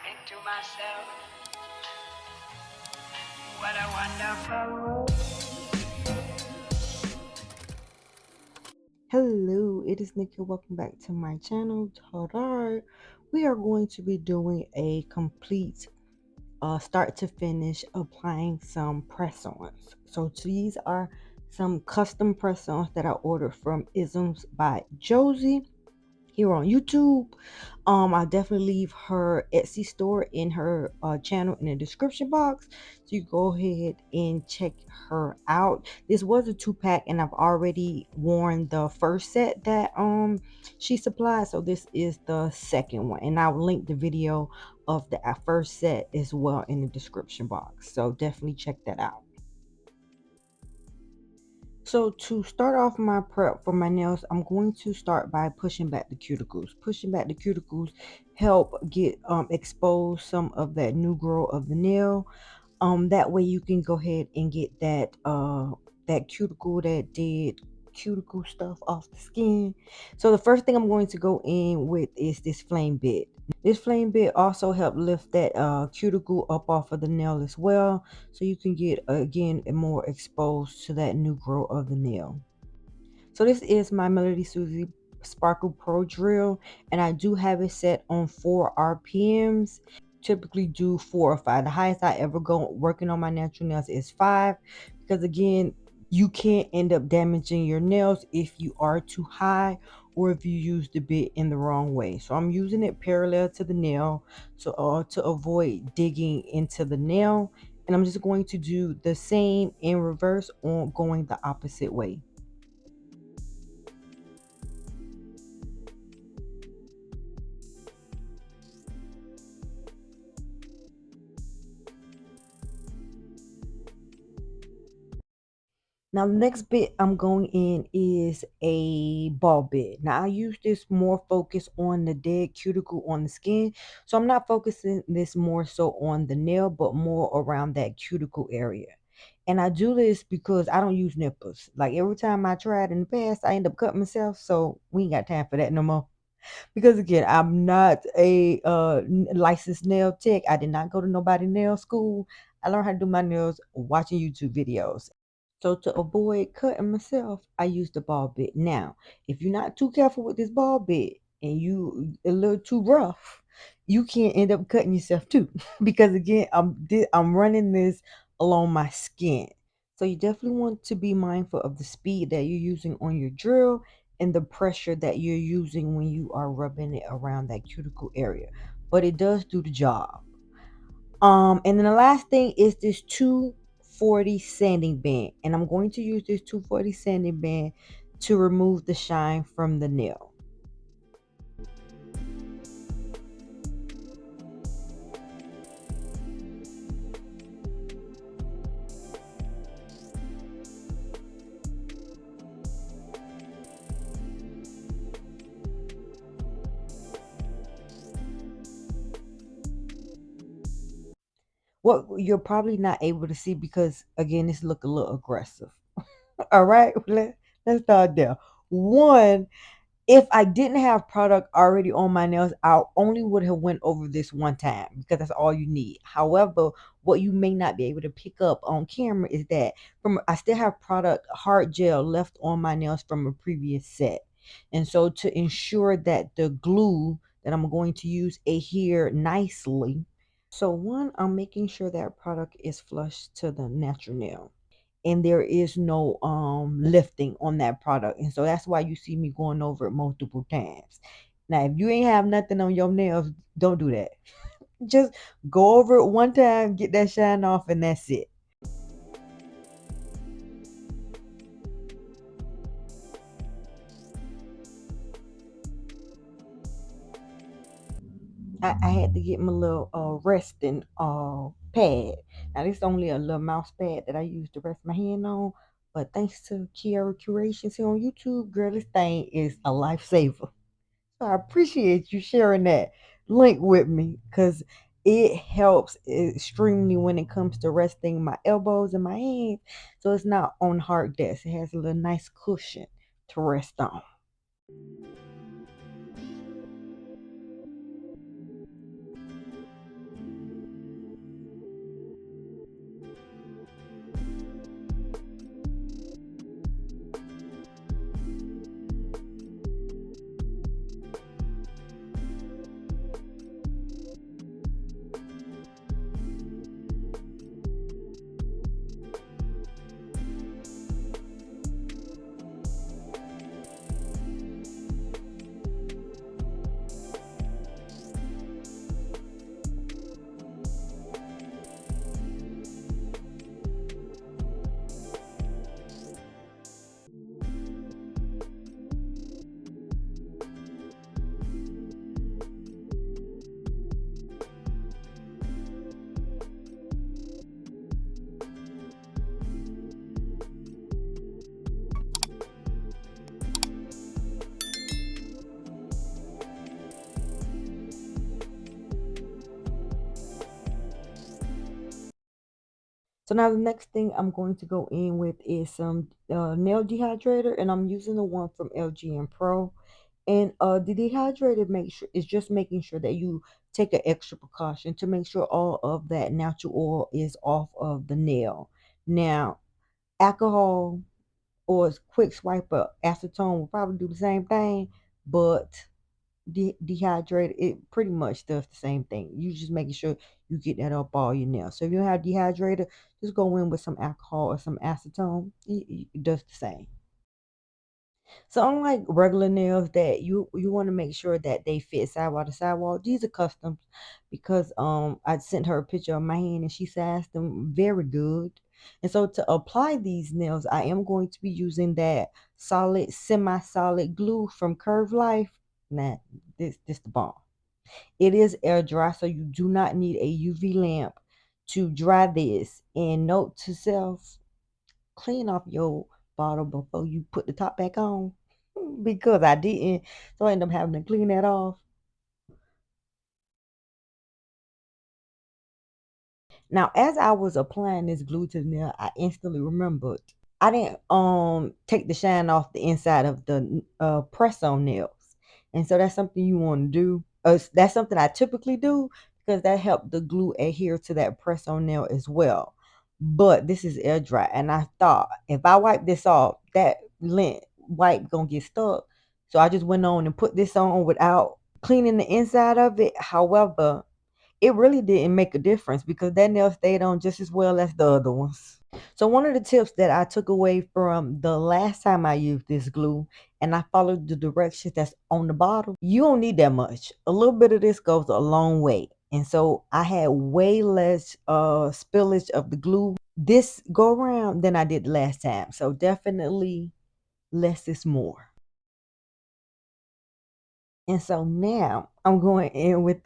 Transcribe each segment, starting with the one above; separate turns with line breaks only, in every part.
think to myself, what a wonderful world.
Hello, it is Nikki. Welcome back to my channel. Ta-da! We are going to be doing a complete start to finish applying some press-ons. So these are some custom press-ons that I ordered from Isms by Josie here on YouTube. I'll definitely leave her Etsy store in her channel in the description box, so you go ahead and check her out. This was a 2-pack, and I've already worn the first set that she supplied, so this is the second one, and I'll link the video of the first set as well in the description box. So definitely check that out. So to start off my prep for my nails, I'm going to start by pushing back the cuticles. Pushing back the cuticles help get expose some of that new growth of the nail. That way you can go ahead and get that cuticle, that dead cuticle stuff off the skin. So the first thing I'm going to go in with is this flame bit. This flame bit also help lift that cuticle up off of the nail as well, so you can get again more exposed to that new growth of the nail. So this is my Melody Susie Sparkle Pro drill, and I do have it set on 4 RPMs. Typically do 4 or 5. The highest I ever go working on my natural nails is 5, because again, you can't end up damaging your nails if you are too high or if you use the bit in the wrong way. So I'm using it parallel to the nail, so to avoid digging into the nail, and I'm just going to do the same in reverse on going the opposite way. Now, the next bit I'm going in is a ball bit. Now, I use this more focused on the dead cuticle on the skin. So I'm not focusing this more so on the nail, but more around that cuticle area. And I do this because I don't use nipples. Like every time I tried in the past, I end up cutting myself. So we ain't got time for that no more. Because again, I'm not a licensed nail tech. I did not go to nobody nail school. I learned how to do my nails watching YouTube videos. So to avoid cutting myself, I use the ball bit. Now, if you're not too careful with this ball bit and you a little too rough, you can end up cutting yourself too. Because again, I'm running this along my skin. So you definitely want to be mindful of the speed that you're using on your drill and the pressure that you're using when you are rubbing it around that cuticle area. But it does do the job. And then the last thing is this 240 sanding band, and I'm going to use this 240 sanding band to remove the shine from the nail. What you're probably not able to see, because again, this look a little aggressive. All right, let's start there. One, if I didn't have product already on my nails, I only would have went over this one time because that's all you need. However, what you may not be able to pick up on camera is that I still have product hard gel left on my nails from a previous set. And so to ensure that the glue that I'm going to use adhere nicely. So one, I'm making sure that product is flush to the natural nail and there is no lifting on that product, and so that's why you see me going over it multiple times. Now if you ain't have nothing on your nails, don't do that. Just go over it one time, get that shine off, and that's it. I had to get my little resting pad. Now this is only a little mouse pad that I use to rest my hand on, but thanks to Kiara Curations here on YouTube, girl, this thing is a lifesaver. So I appreciate you sharing that link with me, because it helps extremely when it comes to resting my elbows and my hands. So it's not on hard desk. It has a little nice cushion to rest on. So now the next thing I'm going to go in with is some nail dehydrator, and I'm using the one from LGN Pro. And the dehydrator make sure is just making sure that you take an extra precaution to make sure all of that natural oil is off of the nail. Now, alcohol or quick swipe up acetone will probably do the same thing, but dehydrated, it pretty much does the same thing. You just making sure you get that up all your nails. So if you don't have dehydrator, just go in with some alcohol or some acetone. It does the same. So unlike regular nails that you want to make sure that they fit sidewall to sidewall, these are customs because I sent her a picture of my hand and she sized them very good. And so to apply these nails, I am going to be using that solid semi-solid glue from CurveLife. Now this the bomb. It is air dry, so you do not need a UV lamp to dry this. And note to self, clean off your bottle before you put the top back on because I didn't. So I ended up having to clean that off. Now, as I was applying this glue to the nail, I instantly remembered I didn't take the shine off the inside of the press on nails. And so that's something you want to do. That's something I typically do because that helped the glue adhere to that press on nail as well. But this is air dry, and I thought if I wipe this off, that lint wipe gonna get stuck. So I just went on and put this on without cleaning the inside of it. However, it really didn't make a difference because that nail stayed on just as well as the other ones. So one of the tips that I took away from the last time I used this glue and I followed the directions that's on the bottle, you don't need that much. A little bit of this goes a long way. And so I had way less spillage of the glue this go around than I did last time. So definitely less is more. And so now I'm going in with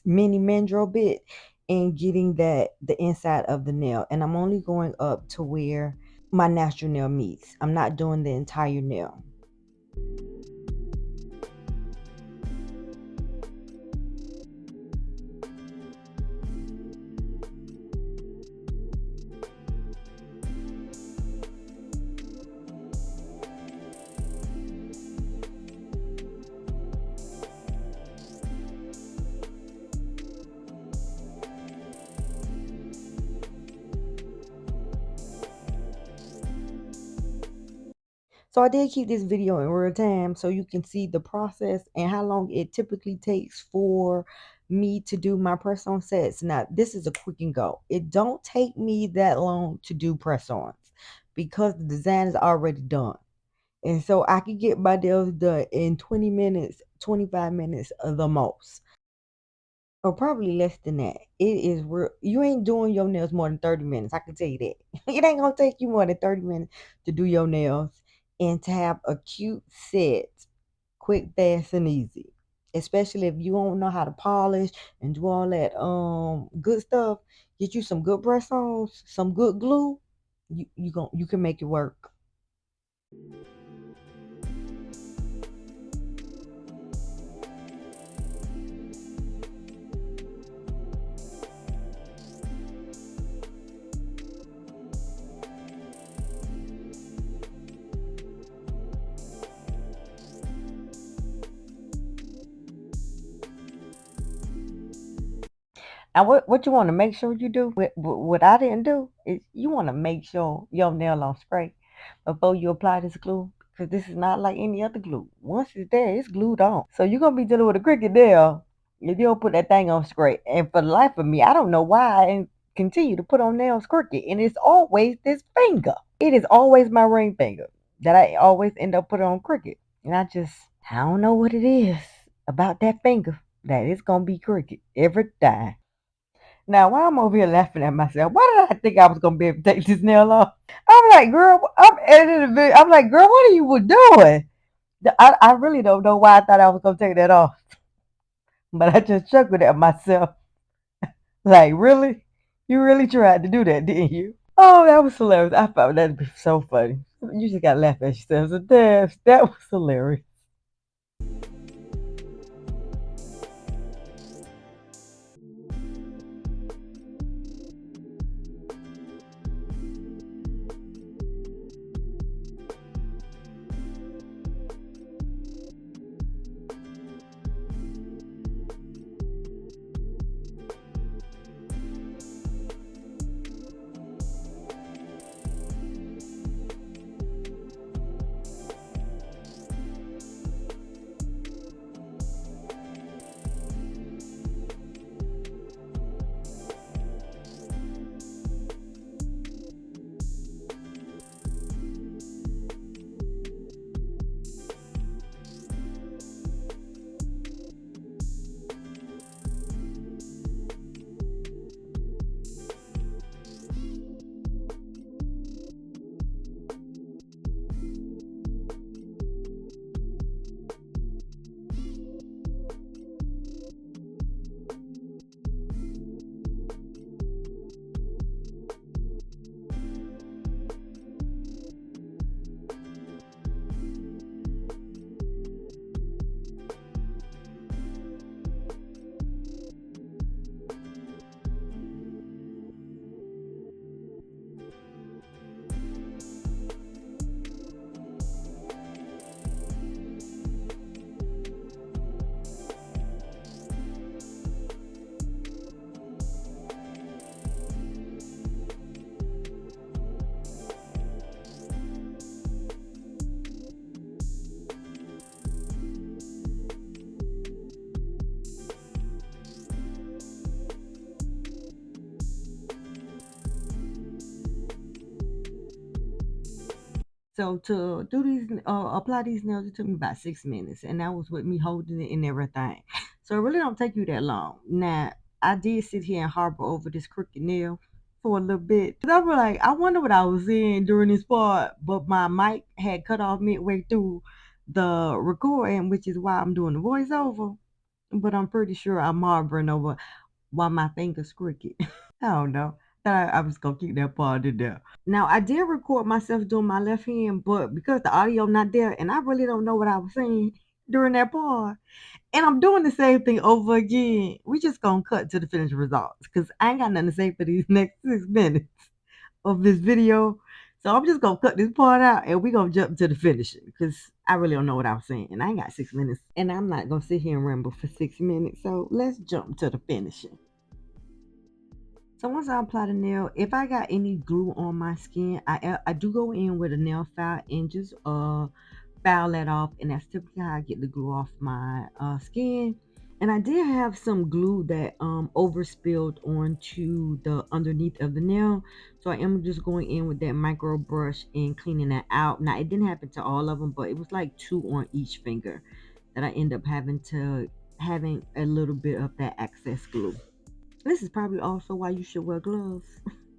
mini mandrel bit and getting that the inside of the nail. And I'm only going up to where my natural nail meets. I'm not doing the entire nail. So I did keep this video in real time so you can see the process and how long it typically takes for me to do my press on sets. Now this is a quick and go. It don't take me that long to do press ons because the design is already done. And so I can get my nails done in 20 minutes, 25 minutes the most. Or probably less than that. It is real. You ain't doing your nails more than 30 minutes. I can tell you that. It ain't gonna take you more than 30 minutes to do your nails and to have a cute set, quick, fast, and easy. Especially if you don't know how to polish and do all that good stuff. Get you some good press ons, some good glue. You can make it work. Now, what you want to make sure you do, what I didn't do, is you want to make sure your nail on spray before you apply this glue, because this is not like any other glue. Once it's there, it's glued on. So you're going to be dealing with a cricket nail if you don't put that thing on straight. And for the life of me, I don't know why I continue to put on nails crooked. And it's always this finger. It is always my ring finger that I always end up putting on crooked. And I don't know what it is about that finger that it's going to be crooked every time. Now, while I'm over here laughing at myself, why did I think I was gonna be able to take this nail off? I'm like, girl, I'm editing the video. I'm like, girl, what are you doing? I really don't know why I thought I was gonna take that off, but I just chuckled at myself. Like, really? You really tried to do that, didn't you? Oh, that was hilarious. I thought that'd be so funny. You just gotta laugh at yourself. So that was hilarious. So to do these, apply these nails, it took me about 6 minutes, and that was with me holding it and everything. So it really don't take you that long. Now I did sit here and harbor over this crooked nail for a little bit. 'Cause I was like, I wonder what I was saying during this part, but my mic had cut off midway through the recording, which is why I'm doing the voiceover. But I'm pretty sure I'm harboring over why my finger's crooked. I don't know. I was gonna keep that part in there. Now I did record myself doing my left hand, but because the audio not there, and I really don't know what I was saying during that part, and I'm doing the same thing over again. We just gonna cut to the finished results because I ain't got nothing to say for these next 6 minutes of this video. So I'm just gonna cut this part out and we gonna jump to the finishing because I really don't know what I was saying. And I ain't got 6 minutes. And I'm not gonna sit here and ramble for 6 minutes. So let's jump to the finishing. So once I apply the nail, if I got any glue on my skin, I do go in with a nail file and just file that off, and that's typically how I get the glue off my skin. And I did have some glue that overspilled onto the underneath of the nail, so I am just going in with that micro brush and cleaning that out. Now it didn't happen to all of them, but it was like 2 on each finger that I end up having a little bit of that excess glue. This is probably also why you should wear gloves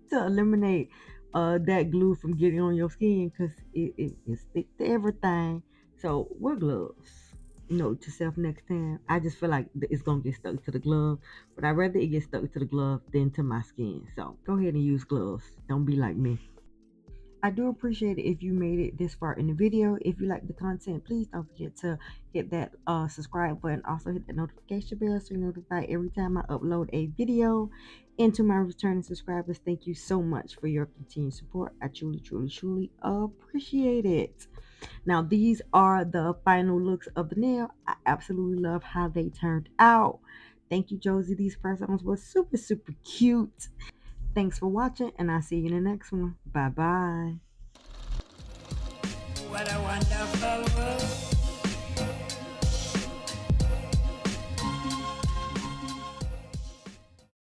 to eliminate that glue from getting on your skin because it sticks to everything. So wear gloves. Note to self next time. I just feel like it's gonna get stuck to the glove, but I'd rather it get stuck to the glove than to my skin. So go ahead and use gloves. Don't be like me. I do appreciate it if you made it this far in the video. If you like the content, please don't forget to hit that subscribe button. Also hit the notification bell so you're notified every time I upload a video. And to my returning subscribers, thank you so much for your continued support. I truly, truly, truly appreciate it. Now, these are the final looks of the nail. I absolutely love how they turned out. Thank you, Josie. These press-ons were super, super cute. Thanks for watching, and I'll see you in the next one. Bye-bye.
What a wonderful world.